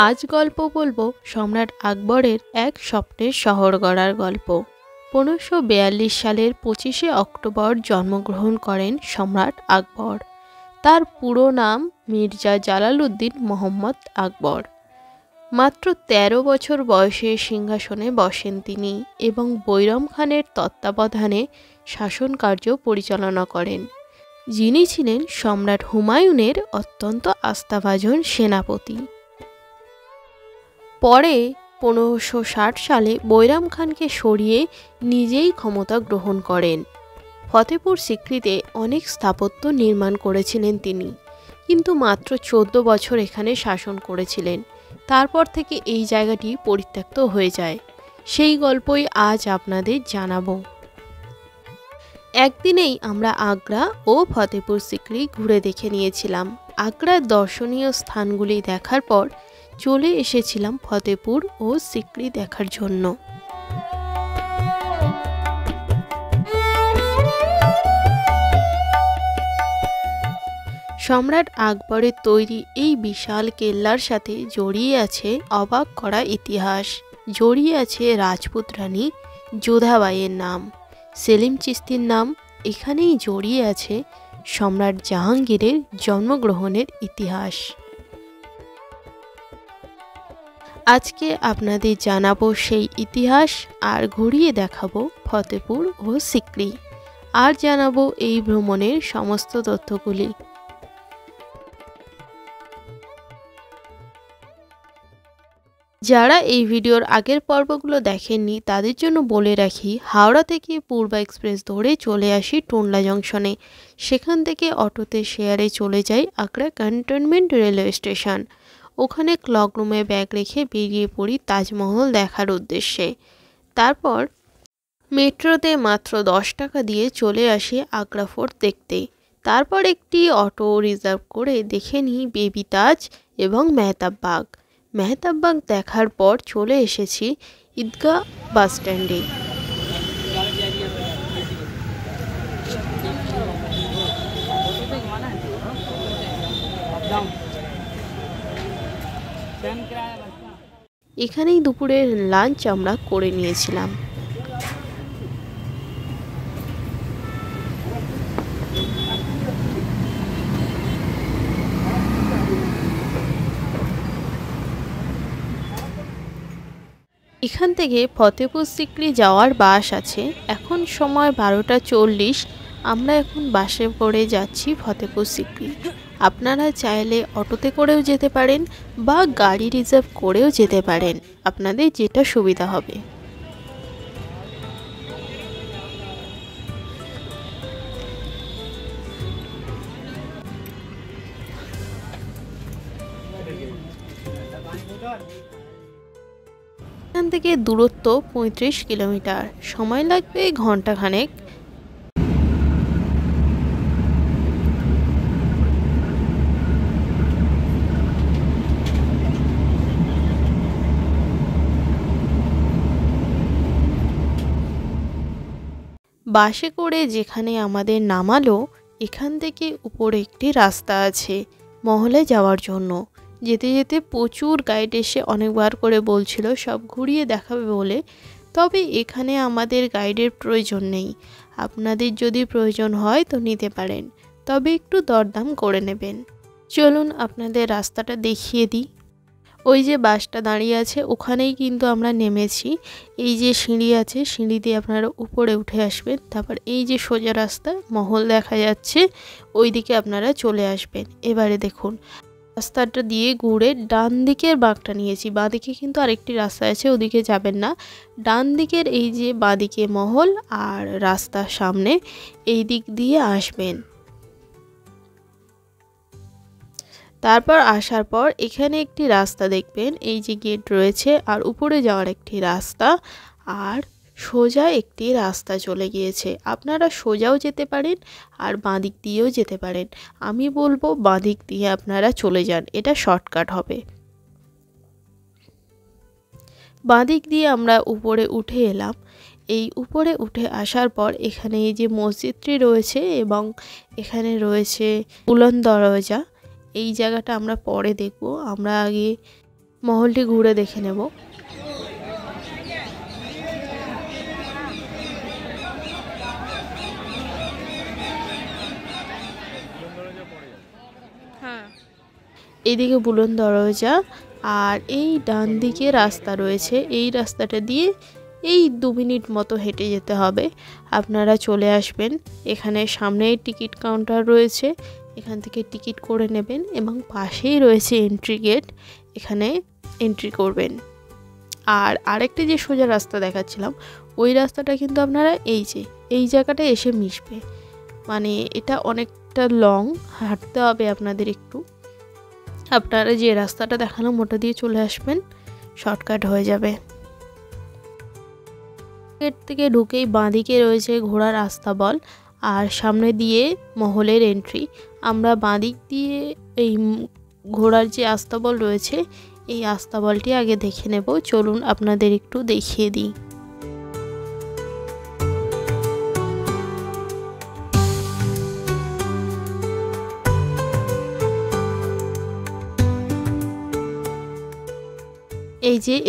আজ গল্প বলবো সম্রাট আকবরের এক স্বপ্নের শহর গড়ার গল্প। 1542 সালের 25শে অক্টোবর জন্মগ্রহণ করেন সম্রাট আকবর। তার পুরো নাম মির্জা জালালউদ্দিন মোহাম্মদ আকবর। মাত্র 13 বছর বয়সে সিংহাসনে বসেন তিনি এবং বৈরম খানের তত্ত্বাবধানে শাসন কার্য পরিচালনা করেন, যিনি ছিলেন সম্রাট হুমায়ুনের অত্যন্ত আস্থাভাজন সেনাপতি। পরে 1560 সালে বৈরাম খানকে সরিয়ে নিজেই ক্ষমতা গ্রহণ করেন। ফতেপুর সিক্রিতে অনেক স্থাপত্য নির্মাণ করেছিলেন তিনি, কিন্তু মাত্র 14 বছর এখানে শাসন করেছিলেন। তারপর থেকে এই জায়গাটি পরিত্যক্ত হয়ে যায়। সেই গল্পই আজ আপনাদের জানাবো। একদিনেই আমরা আগ্রা ও ফতেপুর সিক্রি ঘুরে দেখে নিয়েছিলাম। আগ্রার দর্শনীয় স্থানগুলি দেখার পর চলে এসেছিলাম ফতেপুর ও সিক্রি দেখার জন্য। সম্রাট আকবরের তৈরি এই বিশাল কেল্লার সাথে জড়িয়ে আছে অবাক করা ইতিহাস। জড়িয়ে আছে রাজপুত রানী যোধাবাইয়ের নাম, সেলিম চিশতির নাম। এখানেই জড়িয়ে আছে সম্রাট জাহাঙ্গীরের জন্মগ্রহণের ইতিহাস। আজকে আপনাদের জানাবো সেই ইতিহাস, আর ঘুরিয়ে দেখাবো ফতেপুর ও সিক্রি, আর জানাবো এই ভ্রমণের সমস্ত তথ্যগুলি। যারা এই ভিডিওর আগের পর্বগুলো দেখেননি তাদের জন্য বলে রাখি, হাওড়া থেকে পূর্বা এক্সপ্রেস ধরে চলে আসি টুন্ডলা জংশনে। সেখান থেকে অটোতে শেয়ারে চলে যাই আগ্রা ক্যান্টনমেন্ট রেলওয়ে স্টেশন। ওখানে ক্লক রুমে ব্যাগ রেখে বেরিয়ে পড়ি তাজমহল দেখার উদ্দেশ্যে। তারপর মেট্রোতে মাত্র 10 টাকা দিয়ে চলে আসি আগ্রা ফোর্ট দেখতে। তারপর একটি অটো রিজার্ভ করে দেখে নিই বেবি তাজ এবং মেহতাব বাগ। মেহতাব বাগ দেখার পর চলে এসেছি ঈদগাহ বাস স্ট্যান্ডে। এখানেই দুপুরের লাঞ্চ আমরা করে নিয়েছিলাম। এখান থেকে ফতেপুর সিক্রি যাওয়ার বাস আছে। এখন সময় 12টা 40। আমরা এখন বাসে করে যাচ্ছি ফতেপুর সিক্রি। আপনারা চাইলে অটোতে করেও যেতে পারেন বা গাড়ি রিজার্ভ করেও যেতে পারেন, আপনাদের যেটা সুবিধা হবে। এখান থেকে দূরত্ব 35 কিলোমিটার, সময় লাগবে ঘন্টাখানেক। বাসে করে যেখানে আমাদের নামালো, এখান থেকে উপরে একটি রাস্তা আছে মহলে যাওয়ার জন্য। যেতে যেতে প্রচুর গাইড এসে অনেকবার করে বলছিল সব ঘুরিয়ে দেখাবে বলে, তবে এখানে আমাদের গাইডের প্রয়োজন নেই। আপনাদের যদি প্রয়োজন হয় তো নিতে পারেন, তবে একটু দরদাম করে নেবেন। চলুন আপনাদের রাস্তাটা দেখিয়ে দিই। ওই যে বাসটা দাঁড়িয়ে আছে ওখানেই কিন্তু আমরা নেমেছি। এই যে সিঁড়ি আছে, সিঁড়ি দিয়ে আপনারা উপরে উঠে আসবেন। তারপর এই যে সোজা রাস্তা, মহল দেখা যাচ্ছে, ওই দিকে আপনারা চলে আসবেন। এবারে দেখুন রাস্তাটা দিয়ে ঘুরে ডান দিকের বাঁকটা নিয়েছি। বাঁদিকে কিন্তু আরেকটি রাস্তা আছে, ওদিকে যাবেন না। ডান দিকের এই যে বাঁদিকে মহল আর রাস্তার সামনে, এই দিক দিয়ে আসবেন। তারপর আসার পর এখানে একটি রাস্তা দেখবেন, এই যে গেট রয়েছে আর উপরে যাওয়ার একটি রাস্তা, আর সোজা একটি রাস্তা চলে গিয়েছে। আপনারা সোজাও যেতে পারেন আর বাঁদিক দিয়েও যেতে পারেন। আমি বলবো বাঁদিক দিয়ে আপনারা চলে যান, এটা শর্টকাট হবে। বাঁদিক দিয়ে আমরা উপরে উঠে এলাম। এই উপরে উঠে আসার পর এখানে এই যে মসজিদটি রয়েছে এবং এখানে রয়েছে বুলন্দ দরজা। এই জায়গাটা আমরা পরে দেখব। আমরা আগে মহলটি ঘুরে দেখে নেব। এদিকে বুলন দরজা, আর এই ডান দিকে রাস্তা রয়েছে। এই রাস্তাটা দিয়ে এই 2 মিনিট মতো হেঁটে যেতে হবে, আপনারা চলে আসবেন। এখানে সামনেই টিকিট কাউন্টার রয়েছে, এখান থেকে টিকিট করে নেবেন এবং পাশেই রয়েছে এন্ট্রি গেট, এখানে এন্ট্রি করবেন। আর আরেকটা যে সোজা রাস্তা দেখাচ্ছিলাম, ওই রাস্তাটা কিন্তু আপনারা এই জায়গাটা এসে মিশবে, মানে এটা অনেকটা লং, হাঁটতে হবে আপনাদের একটু। আপনারা যে রাস্তাটা দেখালাম ওটা দিয়ে চলে আসবেন, শর্টকাট হয়ে যাবে। গেট থেকে ঢুকেই বাঁদিকে রয়েছে ঘোড়ার আস্তাবল, আর সামনে দিয়ে মহলের এন্ট্রি। আমরা বাঁদিক দিয়ে এই ঘোড়ার যে আস্তাবল রয়েছে, এই আস্তাবলটি আগে দেখে নেব। চলুন আপনাদের একটু দেখিয়ে দিই।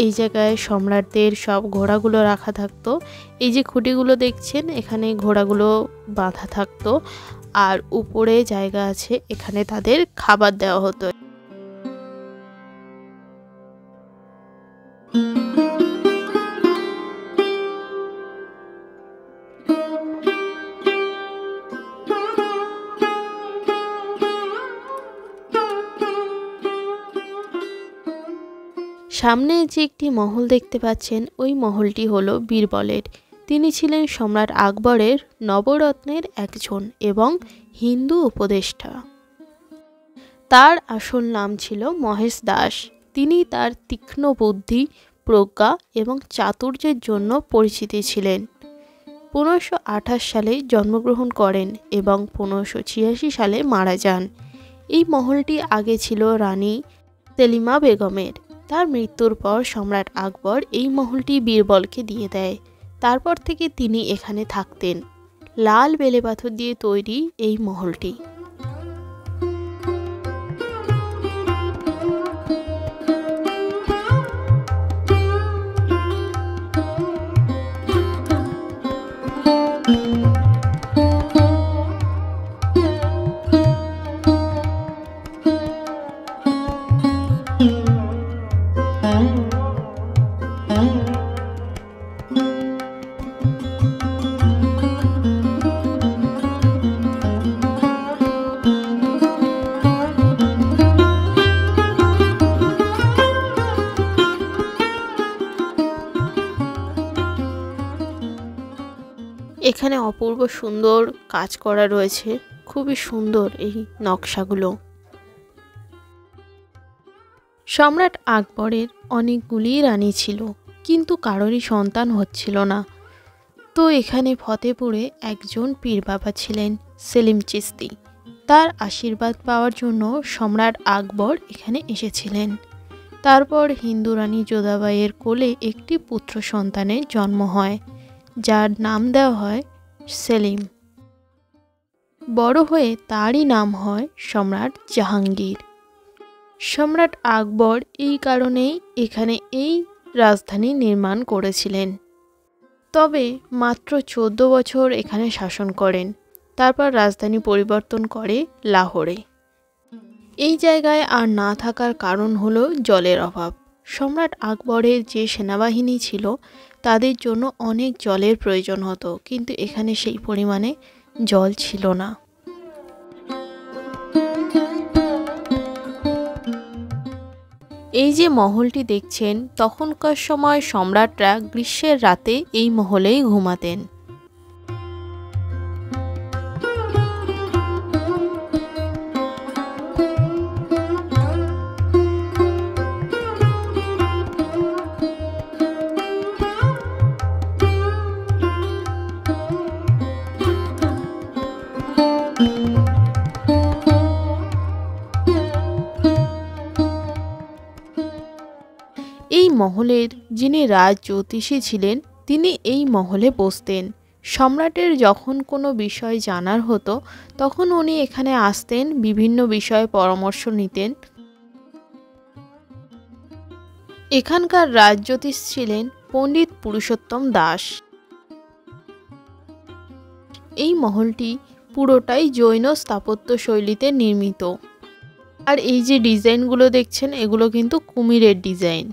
এই জায়গায় সম্রাটদের সব ঘোড়াগুলো রাখা থাকতো। এই যে খুঁটিগুলো দেখছেন, এখানে ঘোড়াগুলো বাঁধা থাকতো, আর উপরে জায়গা আছে, এখানে তাদের খাবার দেওয়া হতো। সামনে যে একটি মহল দেখতে পাচ্ছেন, ওই মহলটি হলো বীরবলের। তিনি ছিলেন সম্রাট আকবরের নবরত্নের একজন এবং হিন্দু উপদেষ্টা। তার আসল নাম ছিল মহেশ দাস। তিনি তার তীক্ষ্ণ বুদ্ধি, প্রজ্ঞা এবং চাতুর্যের জন্য পরিচিত ছিলেন। 1528 সালে জন্মগ্রহণ করেন এবং 1586 সালে মারা যান। এই মহলটি আগে ছিল রানী সেলিমা বেগমের। তার মৃত্যুর পর সম্রাট আকবর এই মহলটি বীরবলকে দিয়ে দেয়। তারপর থেকে তিনি এখানে থাকতেন। লাল বেলে পাথর দিয়ে তৈরি এই মহলটি। এখানে অপূর্ব সুন্দর কাজ করা রয়েছে, খুবই সুন্দর এই নকশাগুলো। সম্রাট আকবরের অনেকগুলি রানী ছিল, কিন্তু কারোরই সন্তান হচ্ছিল না। তো এখানে ফতেপুরে একজন পীর বাবা ছিলেন, সেলিম চিশতি। তার আশীর্বাদ পাওয়ার জন্য সম্রাট আকবর এখানে এসেছিলেন। তারপর হিন্দু রানী যোধাবাইয়ের কোলে একটি পুত্র সন্তানের জন্ম হয়, যার নাম দেওয়া হয় সেলিম। বড় হয়ে তারই নাম হয় সম্রাট জাহাঙ্গীর। সম্রাট আকবর এই কারণেই এখানে এই রাজধানী নির্মাণ করেছিলেন। তবে মাত্র 14 বছর এখানে শাসন করেন, তারপর রাজধানী পরিবর্তন করে লাহোরে। এই জায়গায় আর না থাকার কারণ হলো জলের অভাব। সম্রাট আকবরের যে সেনাবাহিনী ছিল, তাদের জন্য অনেক জলের প্রয়োজন হতো, কিন্তু এখানে সেই পরিমাণে জল ছিল না। এই যে মহলটি দেখছেন, তখনকার সময় সম্রাটরা গ্রীষ্মের রাতে এই মহলেই ঘুমাতেন। এই মহলের যিনি রাজ জ্যোতিষী ছিলেন, তিনি এই মহলে বসতেন। সম্রাটের যখন কোনো বিষয় জানার হতো, তখন উনি এখানে আসতেন, বিভিন্ন বিষয়ে পরামর্শ নিতেন। এখানকার রাজজ্যোতিষ ছিলেন পণ্ডিত পুরুষোত্তম দাস। এই মহলটি পুরোটাই জৈন স্থাপত্য শৈলীতে নির্মিত। আর এই যে ডিজাইনগুলো দেখছেন এগুলো কিন্তু কুমিরের ডিজাইন।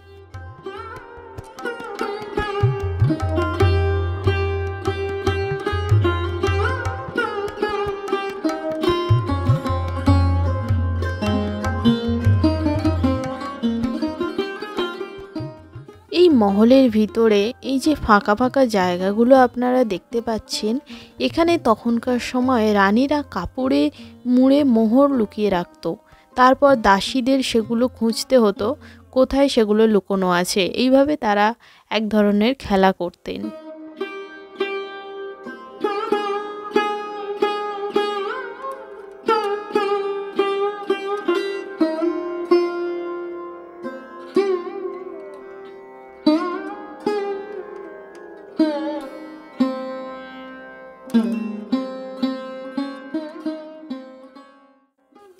এই মহলের ভিতরে এই যে ফাঁকা ফাঁকা জায়গাগুলো আপনারা দেখতে পাচ্ছেন, এখানে তখনকার সময় রানীরা কাপড়ে মুড়ে মোহর লুকিয়ে রাখত। তারপর দাসীদের সেগুলো খুঁজতে হতো কোথায় সেগুলো লুকোনো আছে। এইভাবে তারা এক ধরনের খেলা করতেন।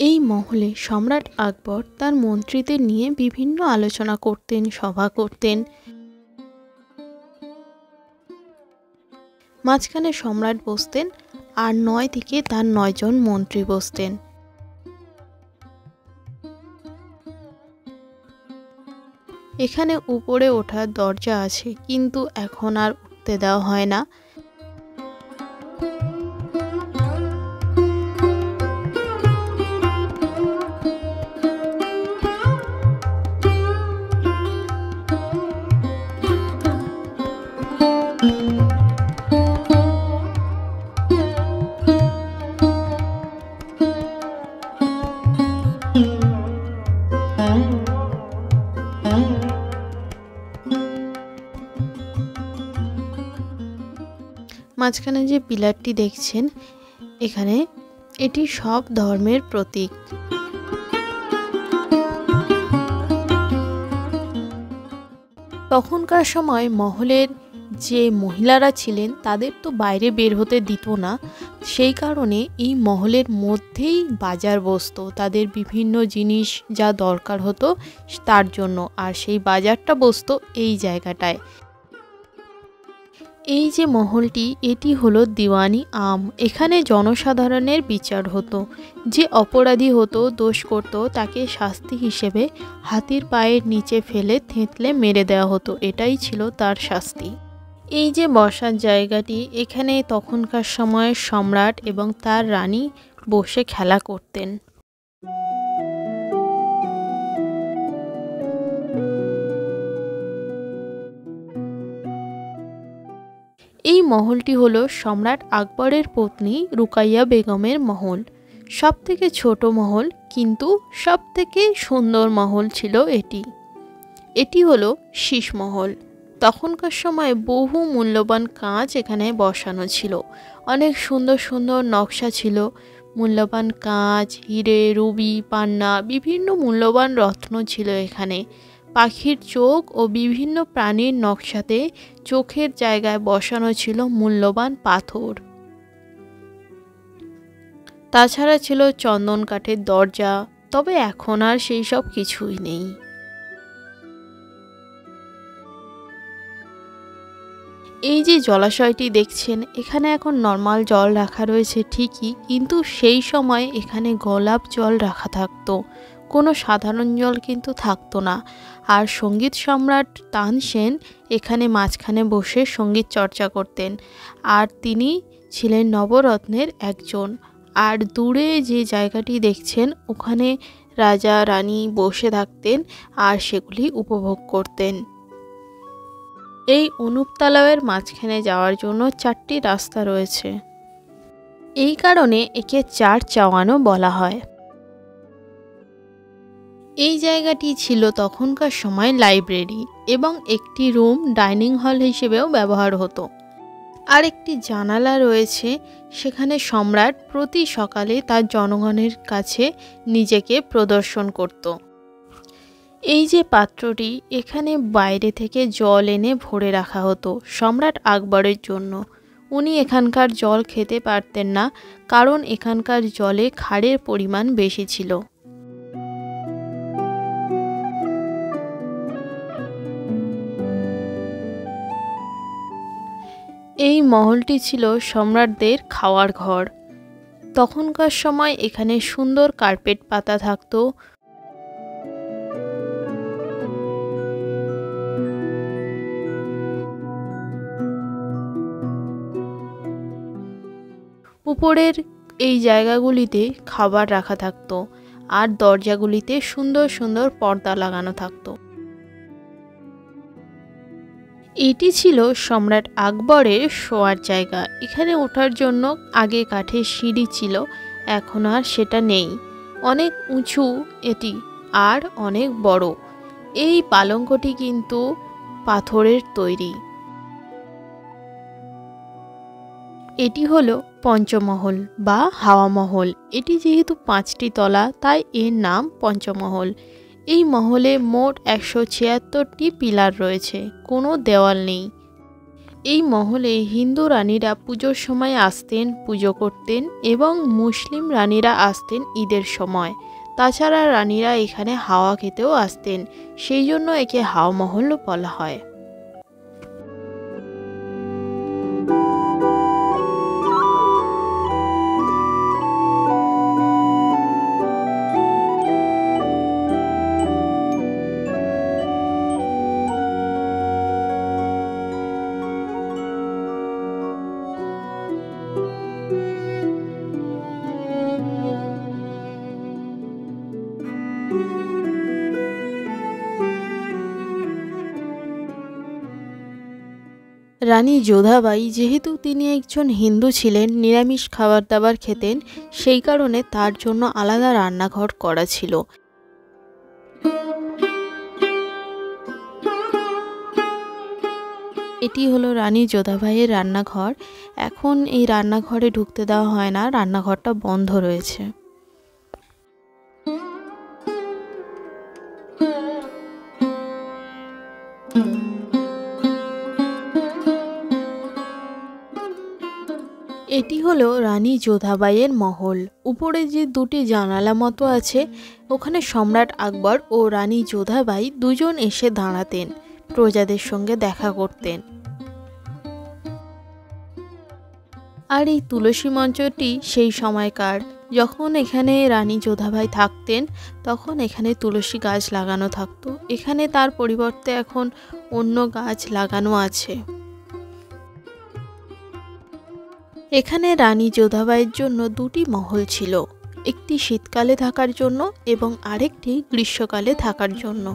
এই মহলে সম্রাট আকবর তার মন্ত্রীদের নিয়ে বিভিন্ন আলোচনা করতেন, সভা করতেন। মাঝখানে সম্রাট বসতেন আর 9 থেকে তার 9 জন মন্ত্রী বসতেন। এখানে উপরে ওঠার দরজা আছে, কিন্তু এখন আর উঠতে দেওয়া হয় না। মাঝখানে যে পিলারটি দেখছেন এখানে, এটি সব ধর্মের প্রতীক। তখনকার সময় মহলের যে মহিলারা ছিলেন তাদের তো বাইরে বের হতে দিত না, সেই কারণে এই মহলের মধ্যেই বাজার বসতো তাদের বিভিন্ন জিনিস যা দরকার হতো তার জন্য। আর সেই বাজারটা বসতো এই জায়গাটায়। এই যে মহলটি, এটি হলো দিওয়ানি আম। এখানে জনসাধারণের বিচার হতো। যে অপরাধী হতো, দোষ করত, তাকে শাস্তি হিসেবে হাতির পায়ের নিচে ফেলে থেঁতলে মেরে দেওয়া হতো। এটাই ছিল তার শাস্তি। এই যে বসার জায়গাটি, এখানে তখনকার সময়ে সম্রাট এবং তার রানী বসে খেলা করতেন। এই মহলটি হলো সম্রাট আকবরের পত্নী রুকাইয়া বেগমের মহল। সবথেকে ছোট মহল, কিন্তু সবথেকে সুন্দর মহল ছিল এটি। এটি হলো শীষমহল। তখনকার সময় বহু মূল্যবান কাঁচ এখানে বসানো ছিল। অনেক সুন্দর সুন্দর নকশা ছিল। মূল্যবান কাঁচ, হিরে, রুবি, পান্না, বিভিন্ন মূল্যবান রত্ন ছিল এখানে। পাখির চোখ ও বিভিন্ন প্রাণীর নকশাতে চোখের জায়গায় বসানো ছিল মূল্যবান পাথর। তাছাড়া ছিল চন্দন কাঠের দরজা। তবে এখন আর সেই সব কিছুই নেই। এই যে জলাশয়টি দেখছেন, এখানে এখন নর্মাল জল রাখা রয়েছে ঠিকই, কিন্তু সেই সময় এখানে গোলাপ জল রাখা থাকতো, কোনো সাধারণ জল কিন্তু থাকতো না। আর সঙ্গীত সম্রাট তানসেন এখানে মাঝখানে বসে সঙ্গীত চর্চা করতেন। আর তিনি ছিলেন নবরত্নের একজন। আর দূরে যে জায়গাটি দেখছেন, ওখানে রাজা রানী বসে থাকতেন আর সেগুলি উপভোগ করতেন। এই অনুপ তালাওয়ের মাঝখানে যাওয়ার জন্য 4টি রাস্তা রয়েছে। এই কারণে একে 4 চাওয়ানো বলা হয়। এই জায়গাটি ছিল তখনকার সময় লাইব্রেরি এবং একটি রুম ডাইনিং হল হিসেবেও ব্যবহার হতো। আর একটি জানালা রয়েছে, সেখানে সম্রাট প্রতি সকালে তার জনগণের কাছে নিজেকে প্রদর্শন করত। এই যে পাত্রটি, এখানে বাইরে থেকে জল এনে ভরে রাখা হতো সম্রাট আকবরের জন্য। উনি এখানকার জল খেতে পারতেন না, কারণ এখানকার জলে ক্ষারের পরিমাণ বেশি ছিল। এই মহলটি ছিল সম্রাটদের খাওয়ার ঘর। তখনকার সময় এখানে সুন্দর কার্পেট পাতা থাকতো। উপরের এই জায়গাগুলিতে খাবার রাখা থাকতো আর দরজাগুলিতে সুন্দর সুন্দর পর্দা লাগানো থাকতো। এটি ছিল সম্রাট আকবরের শোয়ার জায়গা। এখানে ওঠার জন্য আগে কাঠের সিঁড়ি ছিল, এখন আর সেটা নেই। অনেক উঁচু এটি আর অনেক বড়। এই পালঙ্কটি কিন্তু পাথরের তৈরি। এটি হলো পঞ্চমহল বা হাওয়া মহল। এটি যেহেতু 5টি তলা তাই এর নাম পঞ্চমহল। এই মহলে মোট 176টি পিলার রয়েছে, কোনো দেওয়াল নেই। এই মহলে হিন্দু রানীরা পুজোর সময় আসতেন, পুজো করতেন এবং মুসলিম রানীরা আসতেন ঈদের সময়। তাছাড়া রানীরা এখানে হাওয়া খেতেও আসতেন, সেই জন্য একে হাওয়া মহল বলা হয়। রানী যোধাবাই যেহেতু তিনি একজন হিন্দু ছিলেন, নিরামিষ খাবার দাবার খেতেন, সেই কারণে তার জন্য আলাদা রান্নাঘর করা ছিল। এটি হলো রানী যোধাবাইয়ের রান্নাঘর। এখন এই রান্নাঘরে ঢুকতে দেওয়া হয় না, রান্নাঘরটা বন্ধ রয়েছে। এটি হলো রানী যোধাবাইয়ের মহল। উপরে যে দুটি জানালা মতো আছে, ওখানে সম্রাট আকবর ও রানী যোধাবাই দুজন এসে দাঁড়াতেন, প্রজাদের সঙ্গে দেখা করতেন। আর এই তুলসী মঞ্চটি সেই সময়কার, যখন এখানে রানী যোধাবাই থাকতেন তখন এখানে তুলসী গাছ লাগানো থাকতো। এখানে তার পরিবর্তে এখন অন্য গাছ লাগানো আছে। এখানে রানী যোধাবাইয়ের জন্য দুটি মহল ছিল, একটি শীতকালে থাকার জন্য এবং আরেকটি গ্রীষ্মকালে থাকার জন্য।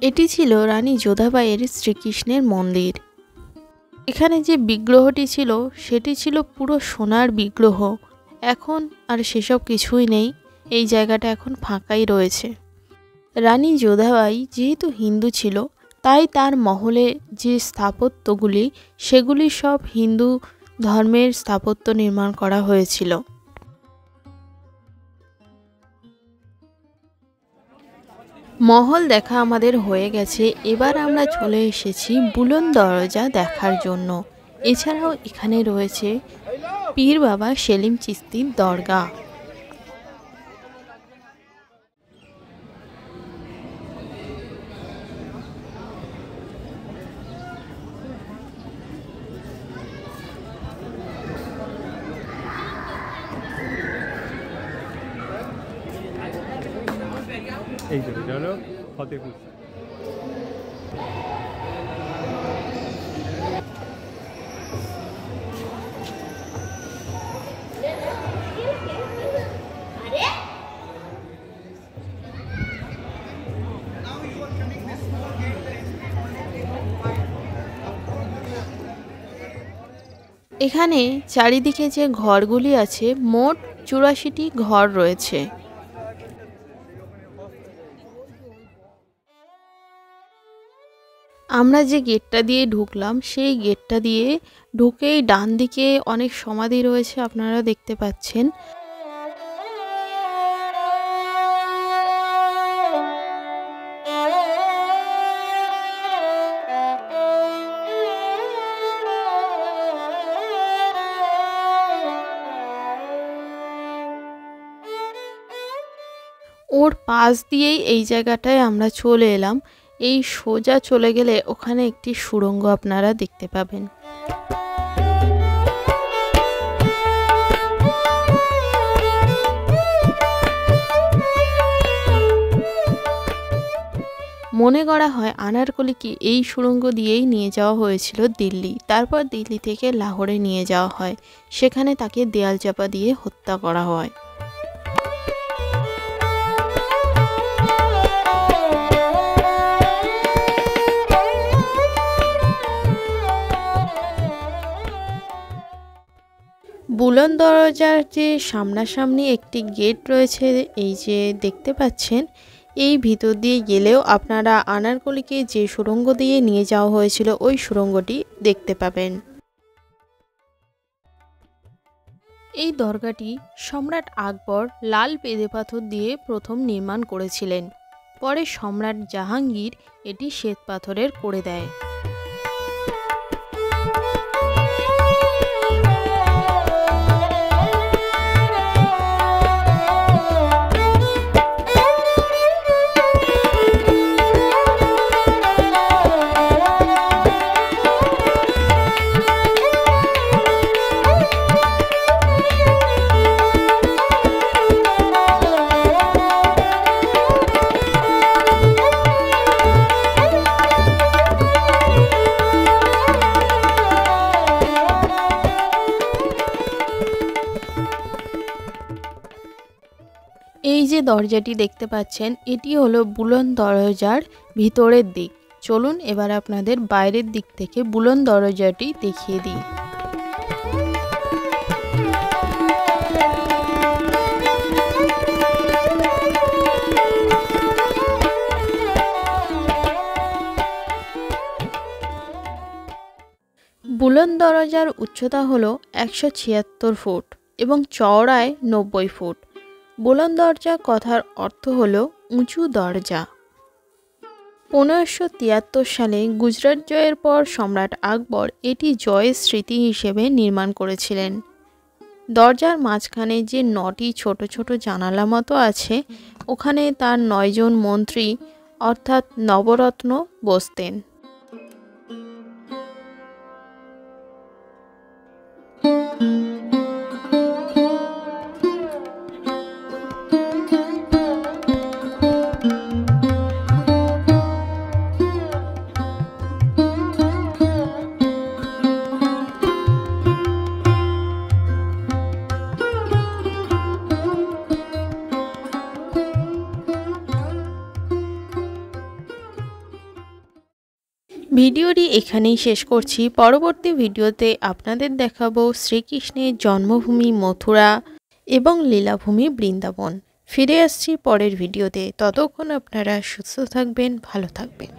এটি ছিল রানী যোধাবাইয়ের শ্রীকৃষ্ণের মন্দির। এখানে যে বিগ্রহটি ছিল সেটি ছিল পুরো সোনার বিগ্রহ। এখন আর সেসব কিছুই নেই, এই জায়গাটা এখন ফাঁকাই রয়েছে। রানী যোধাবাই যেহেতু হিন্দু ছিল তাই তার মহলে যে স্থাপত্যগুলি সেগুলি সব হিন্দু ধর্মের স্থাপত্য নির্মাণ করা হয়েছিল। মহল দেখা আমাদের হয়ে গেছে, এবার আমরা চলে এসেছি বুলন্দ দরজা দেখার জন্য। এছাড়াও এখানে রয়েছে পীর বাবা সেলিম চিশতির দরগা। এই যে এটা হলো ফতেপুর। এখানে চারিদিকে যে ঘরগুলি আছে মোট 84টি ঘর রয়েছে। আমরা যে গেটটা দিয়ে ঢুকলাম সেই গেটটা দিয়ে ঢুকেই ডান দিকে অনেক সমাধি রয়েছে, আপনারা দেখতে পাচ্ছেন। ওর পাশ দিয়েই এই জায়গাটায় আমরা চলে এলাম। এই সোজা চলে গেলে ওখানে একটি সুড়ঙ্গ আপনারা দেখতে পাবেন। মনে করা হয় আনারকলিকে এই সুড়ঙ্গ দিয়েই নিয়ে যাওয়া হয়েছিল দিল্লি, তারপর দিল্লি থেকে লাহোরে নিয়ে যাওয়া হয়, সেখানে তাকে দেয়াল চাপা দিয়ে হত্যা করা হয়। বুলন্দ দরজার যে সামনাসামনি একটি গেট রয়েছে, এই যে দেখতে পাচ্ছেন, এই ভিতর দিয়ে গেলেও আপনারা আনারকলিকে যে সুড়ঙ্গ দিয়ে নিয়ে যাওয়া হয়েছিল ওই সুড়ঙ্গটি দেখতে পাবেন। এই দরগাটি সম্রাট আকবর লাল পেদে পাথর দিয়ে প্রথম নির্মাণ করেছিলেন, পরে সম্রাট জাহাঙ্গীর এটি শ্বেত পাথরের করে দেয়। এই যে দরজাটি দেখতে পাচ্ছেন, এটি হলো বুলন্দ দরজার ভিতরের দিক। চলুন এবার আপনাদের বাইরের দিক থেকে বুলন্দ দরজাটি দেখিয়ে দিই। বুলন্দ দরজার উচ্চতা হলো 176 ফুট এবং চওড়ায় 90 ফুট। বুলন্দ দরজা কথার অর্থ হলো উঁচু দরজা। 1573 সালে গুজরাট জয়ের পর সম্রাট আকবর এটি জয়ের স্মৃতি হিসেবে নির্মাণ করেছিলেন। দরজার মাঝখানে যে 9টি ছোট ছোট জানালা মতো আছে, ওখানে তার 9 জন মন্ত্রী অর্থাৎ নবরত্ন বসতেন। ভিডিওটি এখানেই শেষ করছি। পরবর্তী ভিডিওতে আপনাদের দেখাবো শ্রীকৃষ্ণের জন্মভূমি মথুরা এবং লীলাভূমি বৃন্দাবন। ফিরে আসছি পরের ভিডিওতে। ততক্ষণ আপনারা সুস্থ থাকবেন, ভালো থাকবেন।